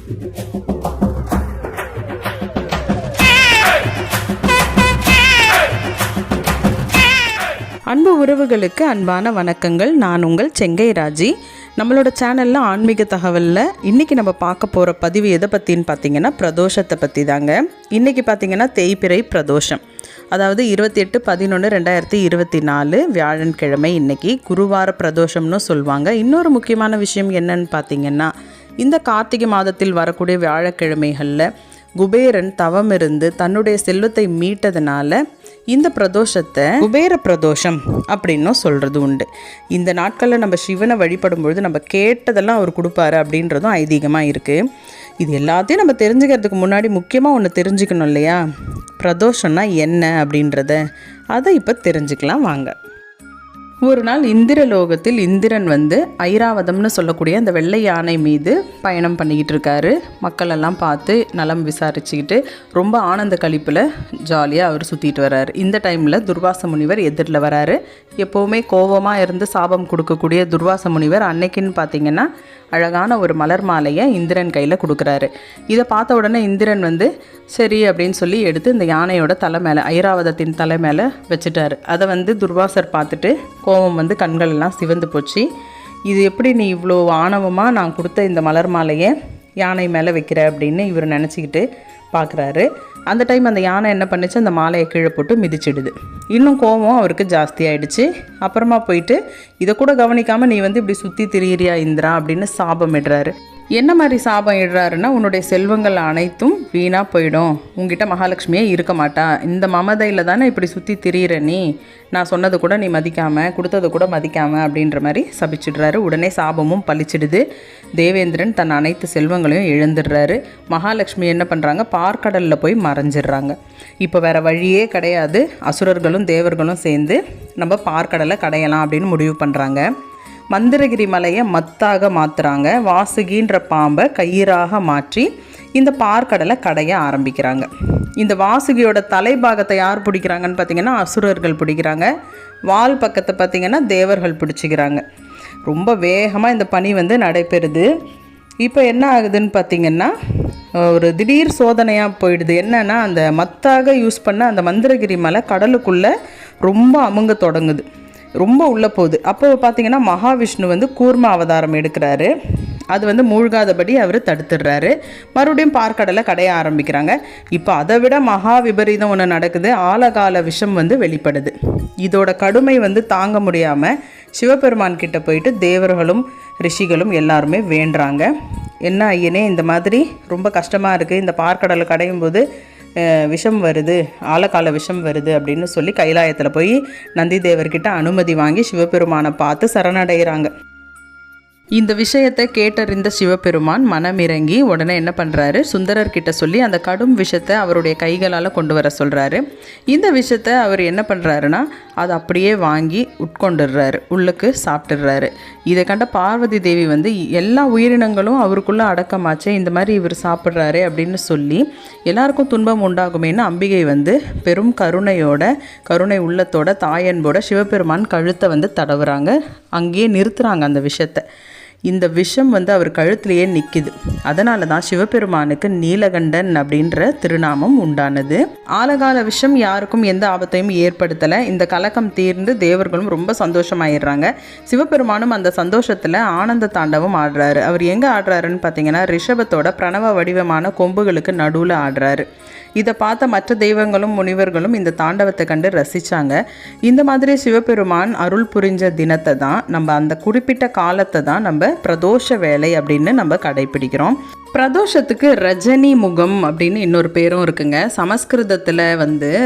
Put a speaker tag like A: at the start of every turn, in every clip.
A: அன்பு உறவுகளுக்கு அன்பான வணக்கங்கள். நான் உங்கள் செங்கை ராஜி. நம்மளோட சேனலில் ஆன்மீக தகவலில் இன்றைக்கி நம்ம பார்க்க போகிற பதிவு எதை பற்றின்னு பார்த்திங்கன்னா பிரதோஷத்தை பற்றி தாங்க. இன்றைக்கி பார்த்திங்கன்னா தேய்பிறை பிரதோஷம், அதாவது 28/11/2024 வியாழன்கிழமை. இன்றைக்கி குருவார பிரதோஷம்னு சொல்லுவாங்க. இன்னொரு முக்கியமான விஷயம் என்னன்னு பார்த்திங்கன்னா, இந்த கார்த்திகை மாதத்தில் வரக்கூடிய வியாழக்கிழமைகளில் குபேரன் தவம் இருந்து தன்னுடைய செல்வத்தை மீட்டதுனால இந்த பிரதோஷத்தை குபேர பிரதோஷம் அப்படின்னும் சொல்கிறது உண்டு. இந்த நாட்களில் நம்ம சிவனை வழிபடும்பொழுது நம்ம கேட்டதெல்லாம் அவர் கொடுப்பாரு அப்படின்றதும் ஐதீகமாக இருக்குது. இது எல்லாத்தையும் நம்ம தெரிஞ்சுக்கிறதுக்கு முன்னாடி முக்கியமாக ஒன்று தெரிஞ்சுக்கணும் இல்லையா? பிரதோஷம்னா என்ன அப்படின்றத அதை இப்போ தெரிஞ்சுக்கலாம் வாங்க. ஒரு நாள் இந்திரலோகத்தில் இந்திரன் ஐராவதம்னு சொல்லக்கூடிய அந்த வெள்ளை யானை மீது பயணம் பண்ணிக்கிட்டு இருக்காரு. மக்களெல்லாம் பார்த்து நலம் விசாரிச்சுக்கிட்டு ரொம்ப ஆனந்த கழிப்பில் ஜாலியாக அவர் சுற்றிட்டு வர்றாரு. இந்த டைமில் துர்வாச முனிவர் எதிரில் வராரு. எப்போவுமே கோபமாக இருந்து சாபம் கொடுக்கக்கூடிய துர்வாச முனிவர் அன்னைக்குன்னு பார்த்திங்கன்னா அழகான ஒரு மலர் மாலையை இந்திரன் கையில் கொடுக்குறாரு. இதை பார்த்த உடனே இந்திரன் சரி அப்படின்னு சொல்லி எடுத்து இந்த யானையோட தலை மேலே, ஐராவதத்தின் தலை மேலே வச்சுட்டாரு. அதை துர்வாசர் பார்த்துட்டு கோபம் கண்கள் எல்லாம் சிவந்து போச்சு. இது எப்படி நீ இவ்வளோ ஆணவமாக நான் கொடுத்த இந்த மலர் மாலையை யானை மேலே வைக்கிற அப்படின்னு இவர் நினச்சிக்கிட்டு பார்க்குறாரு. அந்த டைம் அந்த யானை என்ன பண்ணுச்சு, அந்த மாலையை கீழே போட்டு மிதிச்சிடுது. இன்னும் கோபம் அவருக்கு ஜாஸ்தியாகிடுச்சு. அப்புறமா போயிட்டு இதை கூட கவனிக்காமல் நீ இப்படி சுற்றி திரியிறியா இந்திரா அப்படின்னு சாபம் இடுறாரு. என்ன மாதிரி சாபம் இடுறாருன்னா, உன்னுடைய செல்வங்கள் அனைத்தும் வீணாக போயிடும், உங்ககிட்ட மகாலட்சுமியே இருக்க மாட்டா, இந்த மமதையில் தானே இப்படி சுற்றி திரியிற நீ, நான் சொன்னது கூட நீ மதிக்காமல், கொடுத்தது கூட மதிக்காமல் அப்படின்ற மாதிரி சபிச்சிடுறாரு. உடனே சாபமும் பழிச்சிடுது. தேவேந்திரன் தன் அனைத்து செல்வங்களையும் இழந்துடுறாரு. மகாலட்சுமி என்ன பண்ணுறாங்க, பார்க்கடலில் போய் மறைஞ்சிடுறாங்க. இப்போ வேறு வழியே கிடையாது. அசுரர்களும் தேவர்களும் சேர்ந்து நம்ம பார்க்கடலை கடையலாம் அப்படின்னு முடிவு பண்ணுறாங்க. மந்திரகிரி மலையை மத்தாக மாற்றுறாங்க. வாசுகின்ற பாம்பை கயிறாக மாற்றி இந்த பார்க்கடலை கடைய ஆரம்பிக்கிறாங்க. இந்த வாசுகியோட தலைபாகத்தை யார் பிடிக்கிறாங்கன்னு பார்த்திங்கன்னா அசுரர்கள் பிடிக்கிறாங்க. வால் பக்கத்தை பார்த்திங்கன்னா தேவர்கள் பிடிச்சிக்கிறாங்க. ரொம்ப வேகமாக இந்த பணி நடைபெறுது. இப்போ என்ன ஆகுதுன்னு பார்த்திங்கன்னா, ஒரு திடீர் சோதனையாக போயிடுது. என்னென்னா, அந்த மத்தாக யூஸ் பண்ண அந்த மந்திரகிரி மலை கடலுக்குள்ளே ரொம்ப அமுங்க தொடங்குது, ரொம்ப உள்ளே போகுது. அப்போ பார்த்திங்கன்னா மகாவிஷ்ணு கூர்ம அவதாரம் எடுக்கிறாரு. அது மூழ்காதபடி அவர் தடுத்துடுறாரு. மறுபடியும் பார்க்கடலை கடைய ஆரம்பிக்கிறாங்க. இப்போ அதை விட மகா விபரீதம் ஒன்று நடக்குது. ஆலகால விஷம் வெளிப்படுது. இதோட கடுமை தாங்க முடியாமல் சிவபெருமான் கிட்ட போயிட்டு தேவர்களும் ரிஷிகளும் எல்லாருமே வேண்டுறாங்க. என்ன ஐயனே, இந்த மாதிரி ரொம்ப கஷ்டமாக இருக்குது, இந்த பார்க்கடலை கடையும் போது விஷம் வருது, ஆலகால விஷம் வருது அப்படின்னு சொல்லி கைலாயத்தில் போய் நந்தி தேவர்கிட்ட அனுமதி வாங்கி சிவபெருமானை பார்த்து சரணடைகிறாங்க. இந்த விஷயத்தை கேட்டறிந்த சிவபெருமான் மனமிறங்கி உடனே என்ன பண்ணுறாரு, சுந்தரர்கிட்ட சொல்லி அந்த கடும் விஷத்தை அவருடைய கைகளால் கொண்டு வர சொல்கிறாரு. இந்த விஷத்தை அவர் என்ன பண்ணுறாருன்னா, அதை அப்படியே வாங்கி உட்கொண்டுடுறாரு, உள்ளுக்கு சாப்பிட்டுடுறாரு. இதை கண்ட பார்வதி தேவி எல்லா உயிரினங்களும் அவருக்குள்ளே அடக்கமாச்சே, இந்த மாதிரி இவர் சாப்பிட்றாரு அப்படின்னு சொல்லி எல்லாருக்கும் துன்பம் உண்டாகுமேன்னு அம்பிகை பெரும் கருணை உள்ளத்தோட தாயன்போட சிவபெருமான் கழுத்தை தடவுறாங்க. அங்கேயே நிறுத்துகிறாங்க அந்த விஷத்தை. இந்த விஷம் அவர் கழுத்திலேயே நிற்கிது. அதனால தான் சிவபெருமானுக்கு நீலகண்டன் அப்படின்ற திருநாமம் உண்டானது. ஆலகால விஷம் யாருக்கும் எந்த ஆபத்தையும் ஏற்படுத்தலை. இந்த கலக்கம் தீர்ந்து தேவர்களும் ரொம்ப சந்தோஷமாயிடுறாங்க. சிவபெருமானும் அந்த சந்தோஷத்தில் ஆனந்த தாண்டவம் ஆடுறாரு. அவர் எங்கே ஆடுறாருன்னு பார்த்தீங்கன்னா, ரிஷபத்தோட பிரணவ வடிவமான கொம்புகளுக்கு நடுவில் ஆடுறாரு. இதை பார்த்த மற்ற தெய்வங்களும் முனிவர்களும் இந்த தாண்டவத்தை கண்டு ரசித்தாங்க. இந்த மாதிரி சிவபெருமான் அருள் புரிஞ்ச தினத்தை தான் நம்ம, அந்த குறிப்பிட்ட காலத்தை தான் நம்ம பிரதோஷ வேலை அப்படின்னு நம்ம கடைபிடிக்கிறோம். பிரதோஷத்துக்கு ரஜினி முகம் அப்படின்னு இன்னொரு பேரும் இருக்குங்க. சமஸ்கிருதத்தில்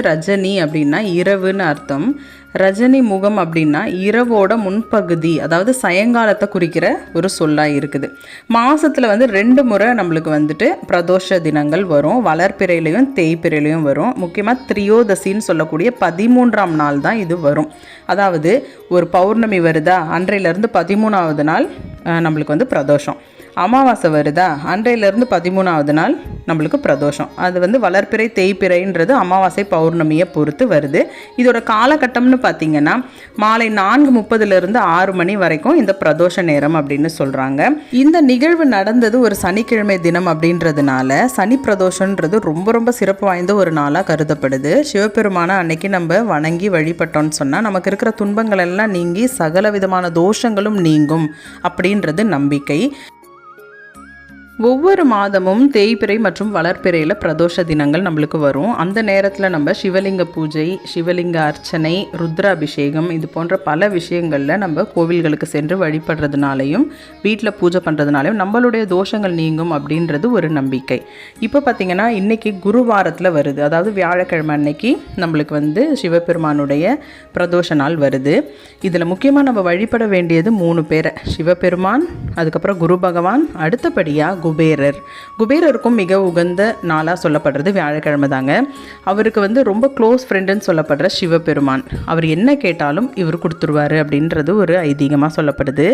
A: ரஜினி அப்படின்னா இரவுன்னு அர்த்தம். ரஜினி முகம் அப்படின்னா இரவோட முன்பகுதி, அதாவது சாயங்காலத்தை குறிக்கிற ஒரு சொல்லாக இருக்குது. மாதத்தில் 2 முறை நம்மளுக்கு பிரதோஷ தினங்கள் வரும். வளர்ப்பிறையிலையும் தேய்பிறையிலையும் வரும். முக்கியமாக திரியோதசின்னு சொல்லக்கூடிய 13ஆம் நாள் தான் இது வரும். அதாவது ஒரு பௌர்ணமி வருதா, அன்றையிலேருந்து 13ஆவது நாள் நம்மளுக்கு பிரதோஷம். அமாவாசை வருதா, அன்றையிலேருந்து 13வது நாள் நம்மளுக்கு பிரதோஷம். அது வந்து வளர்ப்பிறை தேய்பிறைன்றது அமாவாசை பௌர்ணமியை பொறுத்து வருது. இதோட காலகட்டம்னு பார்த்திங்கன்னா மாலை 4:30 6 மணி வரைக்கும் இந்த பிரதோஷ நேரம் அப்படின்னு சொல்கிறாங்க. இந்த நிகழ்வு நடந்தது ஒரு சனிக்கிழமை தினம் அப்படின்றதுனால சனி பிரதோஷன்றது ரொம்ப ரொம்ப சிறப்பு வாய்ந்த ஒரு நாளாக கருதப்படுது. சிவபெருமான அன்னைக்கு நம்ம வணங்கி வழிபட்டோம்னு சொன்னால் நமக்கு இருக்கிற துன்பங்கள் எல்லாம் நீங்கி சகல விதமான தோஷங்களும் நீங்கும் அப்படின்றது நம்பிக்கை. ஒவ்வொரு மாதமும் தேய்பிறை மற்றும் வளர்ப்பிறையில் பிரதோஷ தினங்கள் நம்மளுக்கு வரும். அந்த நேரத்தில் நம்ம சிவலிங்க பூஜை, சிவலிங்க அர்ச்சனை, ருத்ராபிஷேகம் இது போன்ற பல விஷயங்களில் நம்ம கோவில்களுக்கு சென்று வழிபடுறதுனாலையும் வீட்டில் பூஜை பண்ணுறதுனாலையும் நம்மளுடைய தோஷங்கள் நீங்கும் அப்படின்றது ஒரு நம்பிக்கை. இப்போ பார்த்திங்கன்னா இன்றைக்கி குருவாரத்தில் வருது, அதாவது வியாழக்கிழமை அன்னைக்கு நம்மளுக்கு வந்து சிவபெருமானுடைய பிரதோஷ நாள் வருது. இதில் முக்கியமாக நம்ம வழிபட வேண்டியது 3 பேரை: சிவபெருமான், அதுக்கப்புறம் குரு பகவான், அடுத்தபடியாக குபேரருக்கும் மிக உகந்த நாளாக சொல்லப்படுறது வியாழக்கிழமை தாங்க. அவருக்கு வந்து ரொம்ப க்ளோஸ் ஃப்ரெண்டுன்னு சொல்லப்படுற சிவபெருமான், அவர் என்ன கேட்டாலும் இவர் கொடுத்துருவார் அப்படின்றது ஒரு ஐதீகமாக சொல்லப்படுது.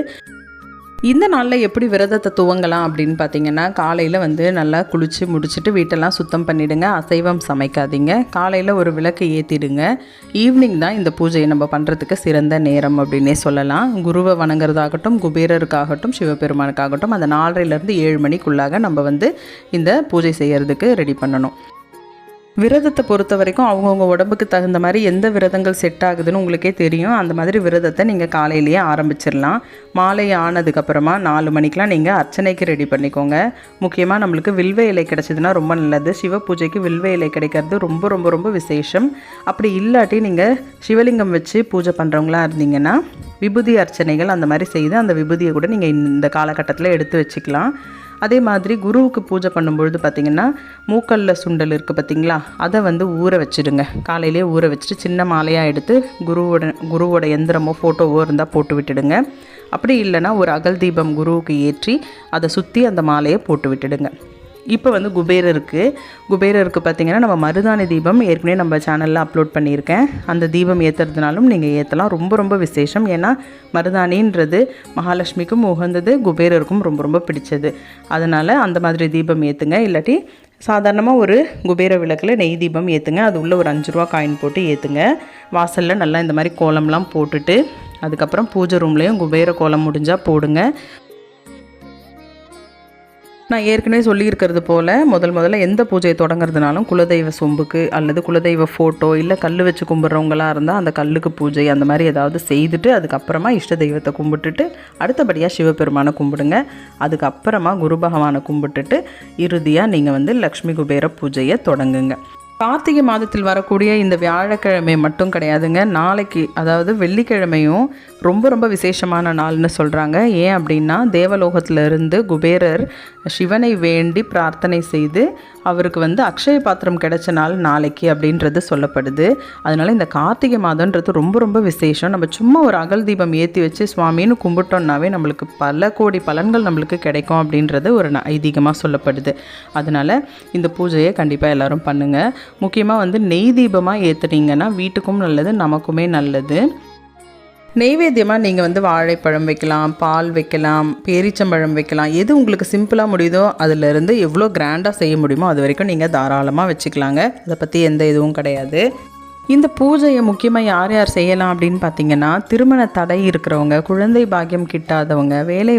A: இந்த நாளில் எப்படி விரதத்தை துவங்கலாம் அப்படின்னு பார்த்தீங்கன்னா, காலையில் வந்து நல்லா குளித்து முடிச்சுட்டு வீட்டெல்லாம் சுத்தம் பண்ணிவிடுங்க. அசைவம் சமைக்காதீங்க. காலையில் ஒரு விளக்கு ஏற்றிடுங்க. ஈவினிங் தான் இந்த பூஜையை நம்ம பண்ணுறதுக்கு சிறந்த நேரம் அப்படின்னே சொல்லலாம். குருவை வணங்குறதாகட்டும், குபேரருக்காகட்டும், சிவபெருமானுக்காகட்டும் அந்த 4:30 7 மணிக்குள்ளாக நம்ம வந்து இந்த பூஜை செய்கிறதுக்கு ரெடி பண்ணணும். விரதத்தை பொறுத்த வரைக்கும் அவங்கவுங்க உடம்புக்கு தகுந்த மாதிரி எந்த விரதங்கள் செட் ஆகுதுன்னு உங்களுக்கே தெரியும். அந்த மாதிரி விரதத்தை நீங்கள் காலையிலேயே ஆரம்பிச்சிடலாம். மாலை ஆனதுக்கப்புறமா 4 மணிக்கெலாம் நீங்கள் அர்ச்சனைக்கு ரெடி பண்ணிக்கோங்க. முக்கியமாக நம்மளுக்கு வில்வ இலை கிடச்சிதுன்னா ரொம்ப நல்லது. சிவ பூஜைக்கு வில்வ இலை கிடைக்கிறது ரொம்ப ரொம்ப ரொம்ப விசேஷம். அப்படி இல்லாட்டி நீங்கள் சிவலிங்கம் வச்சு பூஜை பண்ணுறவங்களா இருந்தீங்கன்னா விபூதி அர்ச்சனைகள் அந்த மாதிரி செய்து அந்த விபூதியை கூட நீங்கள் இந்த காலகட்டத்தில் எடுத்து வச்சுக்கலாம். அதே மாதிரி குருவுக்கு பூஜை பண்ணும்பொழுது பார்த்திங்கன்னா மூக்கல்ல சுண்டல் இருக்குது பார்த்திங்களா, அதை வந்து ஊற வச்சுடுங்க. காலையிலே ஊற வச்சுட்டு சின்ன மாலையாக எடுத்து குருவோட எந்திரமோ ஃபோட்டோவோ இருந்தால் போட்டு விட்டுடுங்க. அப்படி இல்லைன்னா ஒரு அகல் தீபம் குருவுக்கு ஏற்றி அதை சுற்றி அந்த மாலையை போட்டு விட்டுடுங்க. இப்போ வந்து குபேரருக்கு பார்த்திங்கன்னா நம்ம மருதாணி தீபம் ஏற்கனவே நம்ம சேனலில் அப்லோட் பண்ணியிருக்கேன். அந்த தீபம் ஏற்றுறதுனாலும் நீங்கள் ஏற்றலாம். ரொம்ப ரொம்ப விசேஷம். ஏன்னா மருதாணின்றது மகாலட்சுமிக்கும் உகந்தது, குபேரருக்கும் ரொம்ப ரொம்ப பிடிச்சது. அதனால் அந்த மாதிரி தீபம் ஏற்றுங்க. இல்லாட்டி சாதாரணமாக ஒரு குபேர விளக்கில் நெய் தீபம் ஏற்றுங்க. அது உள்ள ஒரு 5 ரூபா காயின் போட்டு ஏற்றுங்க. வாசலில் நல்லா இந்த மாதிரி கோலம்லாம் போட்டுட்டு அதுக்கப்புறம் பூஜை ரூம்லேயும் குபேர கோலம் முடிஞ்சால் போடுங்க. நான் ஏற்கனவே சொல்லியிருக்கிறது போல் முதல்ல எந்த பூஜையை தொடங்குறதுனாலும் குலதெய்வ சொம்புக்கு அல்லது குலதெய்வ ஃபோட்டோ இல்லை கல் வச்சு கும்பிட்றவங்களாக இருந்தால் அந்த கல்லுக்கு பூஜை அந்த மாதிரி ஏதாவது செய்துட்டு அதுக்கப்புறமா இஷ்ட தெய்வத்தை கும்பிட்டுட்டு அடுத்தபடியாக சிவபெருமானை கும்பிடுங்க. அதுக்கப்புறமா குரு பகவானை கும்பிட்டுட்டு இறுதியாக நீங்கள் வந்து லக்ஷ்மி குபேர பூஜையை தொடங்குங்க. கார்த்திகை மாதத்தில் வரக்கூடிய இந்த வியாழக்கிழமை மட்டும் கிடையாதுங்க. நாளைக்கு அதாவது வெள்ளிக்கிழமையும் ரொம்ப ரொம்ப விசேஷமான நாள்னு சொல்கிறாங்க. ஏன் அப்படின்னா தேவலோகத்திலிருந்து குபேரர் சிவனை வேண்டி பிரார்த்தனை செய்து அவருக்கு வந்து அக்ஷய பாத்திரம் கிடைச்ச நாள் நாளைக்கு அப்படின்றது சொல்லப்படுது. அதனால் இந்த கார்த்திகை மாதன்றது ரொம்ப ரொம்ப விசேஷம். நம்ம சும்மா ஒரு அகல் தீபம் ஏற்றி வச்சு சுவாமின்னு கும்பிட்டோம்னாவே நம்மளுக்கு பல கோடி பலன்கள் நம்மளுக்கு கிடைக்கும் அப்படின்றது ஒரு ஐதீகமாக சொல்லப்படுது. அதனால் இந்த பூஜையை கண்டிப்பாக எல்லோரும் பண்ணுங்கள். முக்கியமாக வந்து நெய் தீபமாக ஏற்றுனீங்கன்னா வீட்டுக்கும் நல்லது, நமக்குமே நல்லது. நெய்வேத்தியமாக நீங்கள் வந்து வாழைப்பழம் வைக்கலாம், பால் வைக்கலாம், பேரிச்சம்பழம் வைக்கலாம். எது உங்களுக்கு சிம்பிளாக முடியுதோ அதிலிருந்து எவ்வளோ கிராண்டாக செய்ய முடியுமோ அது வரைக்கும் நீங்கள் தாராளமாக வச்சுக்கலாங்க. அதை பற்றி எந்த இதுவும் கிடையாது. இந்த பூஜையை முக்கியமாக யார் யார் செய்யலாம் அப்படின்னு பார்த்தீங்கன்னா, திருமண தடை இருக்கிறவங்க, குழந்தை பாக்கியம் கிட்டாதவங்க, வேலை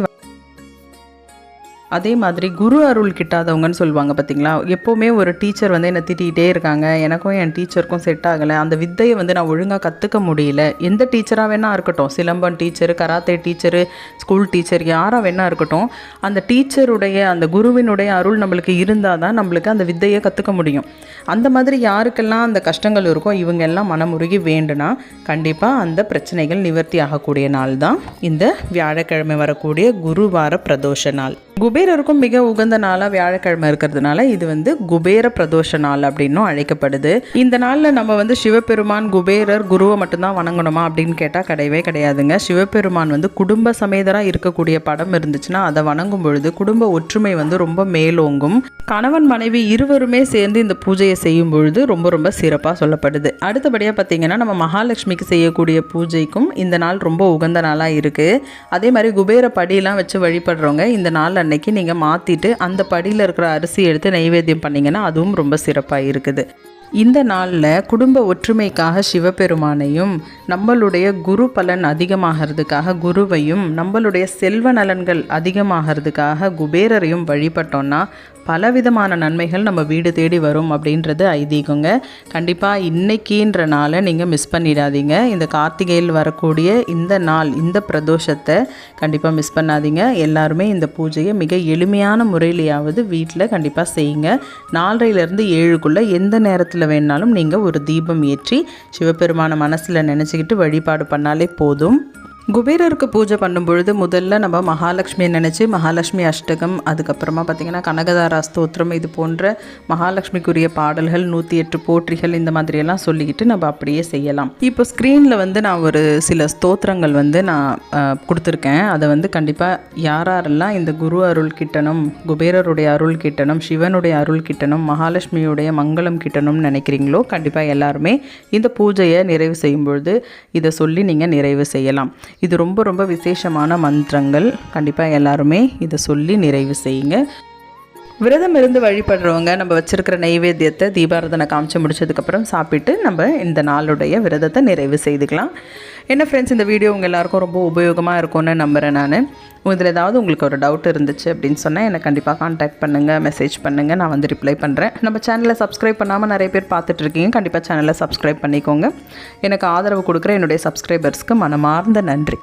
A: அதே மாதிரி குரு அருள் கிட்டாதவங்கன்னு சொல்லுவாங்க பார்த்திங்களா. எப்போவுமே ஒரு டீச்சர் வந்து என்னை திட்டிகிட்டே இருக்காங்க, எனக்கும் என் டீச்சருக்கும் செட் ஆகலை, அந்த வித்தையை வந்து நான் ஒழுங்காக கற்றுக்க முடியல. எந்த டீச்சராக வேணா இருக்கட்டும், silambam teacher, karate teacher, school teacher, யாராக வேணா இருக்கட்டும், அந்த டீச்சருடைய அந்த குருவினுடைய அருள் நம்மளுக்கு இருந்தால் தான் நம்மளுக்கு அந்த வித்தையை கற்றுக்க முடியும். அந்த மாதிரி யாருக்கெல்லாம் அந்த கஷ்டங்கள் இருக்கோ இவங்க எல்லாம் மனமுருகி வேண்டுனா கண்டிப்பாக அந்த பிரச்சனைகள் நிவர்த்தி ஆகக்கூடிய நாள் தான் இந்த வியாழக்கிழமை வரக்கூடிய குருவார பிரதோஷ நாள். குபேரருக்கும் மிக உகந்த நாளாக வியாழக்கிழமை இருக்கிறதுனால இது வந்து குபேர பிரதோஷ நாள் அப்படின்னும் அழைக்கப்படுது. இந்த நாளில் நம்ம வந்து சிவபெருமான், குபேரர், குருவை மட்டும்தான் வணங்கணுமா அப்படின்னு கேட்டால் கிடையவே கிடையாதுங்க. சிவபெருமான் வந்து குடும்ப சமேதராக இருக்கக்கூடிய படம் இருந்துச்சுன்னா அதை வணங்கும் பொழுது குடும்ப ஒற்றுமை வந்து ரொம்ப மேலோங்கும். கணவன் மனைவி இருவருமே சேர்ந்து இந்த பூஜையை செய்யும் பொழுது ரொம்ப ரொம்ப சிறப்பாக சொல்லப்படுது. அடுத்தபடியாக பார்த்திங்கன்னா நம்ம மகாலட்சுமிக்கு செய்யக்கூடிய பூஜைக்கும் இந்த நாள் ரொம்ப உகந்த நாளாக இருக்குது. அதே மாதிரி குபேர படியெல்லாம் வச்சு வழிபடுறவங்க இந்த நாளில் அன்னைக்கு நீங்கள் மாற்றிட்டு அந்த படியில் இருக்கிற அரிசி எடுத்து நைவேத்தியம் பண்ணிங்கன்னா அதுவும் ரொம்ப சிறப்பாக இருக்குது. இந்த நாளில் குடும்ப ஒற்றுமைக்காக சிவபெருமானையும், நம்மளுடைய குரு பலன் அதிகமாகிறதுக்காக குருவையும், நம்மளுடைய செல்வ நலன்கள் அதிகமாகிறதுக்காக குபேரரையும் வழிபட்டோன்னா பலவிதமான நன்மைகள் நம்ம வீடு தேடி வரும் அப்படின்றது ஐதீகங்க. கண்டிப்பாக இன்றைக்கின்ற நாளை நீங்கள் மிஸ் பண்ணிடாதீங்க. இந்த கார்த்திகையில் வரக்கூடிய இந்த நாள், இந்த பிரதோஷத்தை கண்டிப்பாக மிஸ் பண்ணாதீங்க. எல்லாருமே இந்த பூஜையை மிக எளிமையான முறையிலேயாவது வீட்டில் கண்டிப்பாக செய்யுங்க. 4:30லேருந்து 7க்குள்ளே எந்த நேரத்தில் வேணாலும் நீங்கள் ஒரு தீபம் ஏற்றி சிவபெருமான மனசில் நினச்சிக்கிட்டு வழிபாடு பண்ணாலே போதும். குபேரருக்கு பூஜை பண்ணும் பொழுது முதல்ல நம்ம மகாலட்சுமியை நினச்சி மகாலட்சுமி அஷ்டகம், அதுக்கப்புறமா பார்த்திங்கன்னா கனகதாரா ஸ்தோத்திரம், இது போன்ற மகாலட்சுமிக்குரிய பாடல்கள், 108 போற்றிகள், இந்த மாதிரியெல்லாம் சொல்லிக்கிட்டு நம்ம அப்படியே செய்யலாம். இப்போ ஸ்க்ரீனில் நான் ஒரு சில ஸ்தோத்திரங்கள் நான் கொடுத்துருக்கேன். அதை கண்டிப்பாக யாரெல்லாம் இந்த குரு அருள் கிட்டணும், குபேரருடைய அருள் கிட்டணும், சிவனுடைய அருள் கிட்டணும், மகாலட்சுமியுடைய மங்களம் கிட்டணும்னு நினைக்கிறீங்களோ கண்டிப்பாக எல்லாருமே இந்த பூஜையை நிறைவு செய்யும் பொழுது இதை சொல்லி நீங்கள் நிறைவு செய்யலாம். இது ரொம்ப ரொம்ப விசேஷமான மந்திரங்கள். கண்டிப்பாக எல்லாருமே இதை சொல்லி நிறைவு செய்யுங்க. விரதம் இருந்து வழிபடுறவங்க நம்ம வச்சுருக்கிற நைவேத்தியத்தை தீபாராதனை காமிச்சு முடிச்சதுக்கப்புறம் சாப்பிட்டு நம்ம இந்த நாளுடைய விரதத்தை நிறைவு செய்துக்கலாம். என்ன ஃப்ரெண்ட்ஸ், இந்த வீடியோ உங்கள் எல்லாருக்கும் ரொம்ப உபயோகமாக இருக்கும்னு நம்புகிறேன். நான் இதில் ஏதாவது உங்களுக்கு ஒரு டவுட் இருந்துச்சு அப்படின்னு சொன்னால் என்னை கண்டிப்பாக கான்டாக்ட் பண்ணுங்கள், மெசேஜ் பண்ணுங்கள், நான் ரிப்ளை பண்ணுறேன். நம்ம சேனலை சப்ஸ்கிரைப் பண்ணாமல் நிறைய பேர் பார்த்துட்ருக்கீங்க. கண்டிப்பாக சேனலை சப்ஸ்கிரைப் பண்ணிக்கோங்க. எனக்கு ஆதரவு கொடுக்குற என்னுடைய சப்ஸ்கிரைபர்ஸ்க்கு மனமார்ந்த நன்றி.